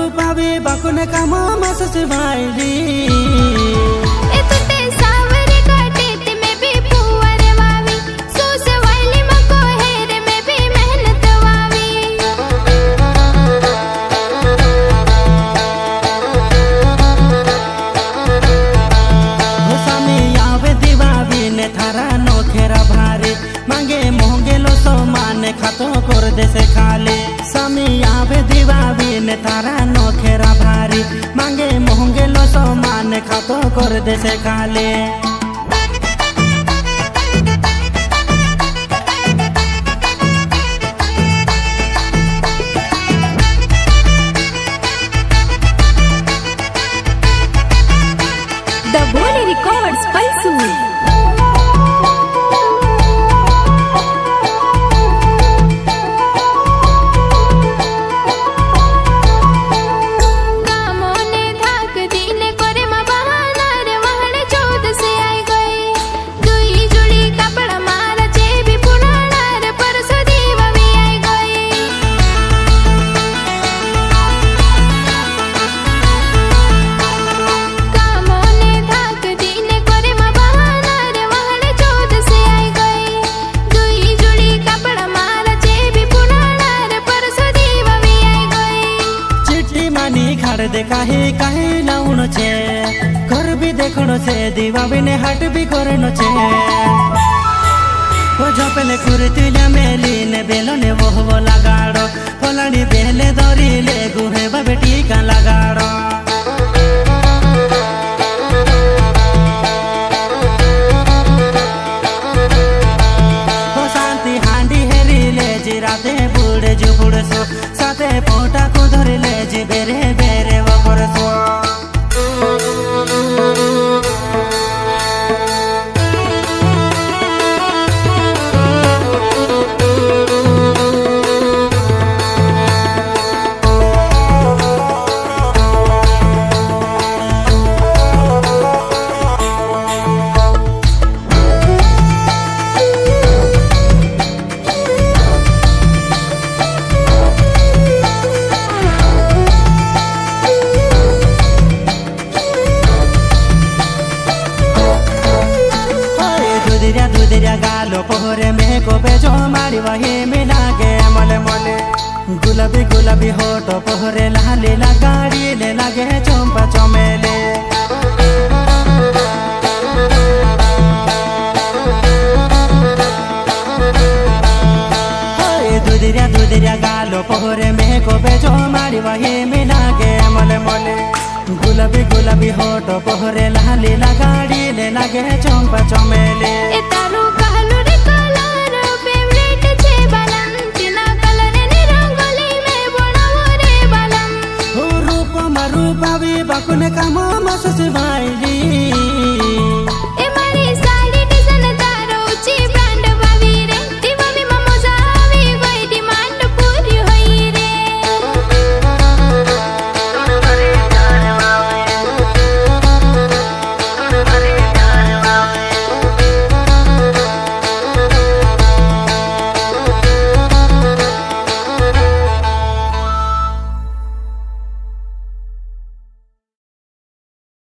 रूपावी बाकुने काम मस सिवाइली खातो कर दे से खाली समी आवे दीवावी ने तारा नोखेरा भारी मांगे मोहंगे लो सो मान खातो कर दे से खाली द बोली रिकॉर्ड्स पैसूर दे काहे काहे लाउनो छे घर भी देखनो छे दीवा बिने हट भी करनो छे ओ झोपले कुर्तिला मेली ने बेलो ने वो लगाड़ो फलानी बेले दरी ले गुहे बाबे टीका लगाड़ो ओ शांति हांडी हेरी ले जिराते बुड़े जो बुड़सो साथे पोटा को धरे ले जी बेरे बेरे वो करसो दुधिया गालो पोहरे में को बेजो मारी वही मिला के मले मले गुलाबी गुलाबी होटो पोहरे लाली लगाड़ी ले लगे चंपा चमेले दुधिया गालो पोहरे में को बेजो मारी वही मिला के मले मले गुलाबी गुलाबी होटो पोहरे लाली लगाड़ी ले लगे चंपा चमेले रूपावी बाकुने काम मस सिवाइली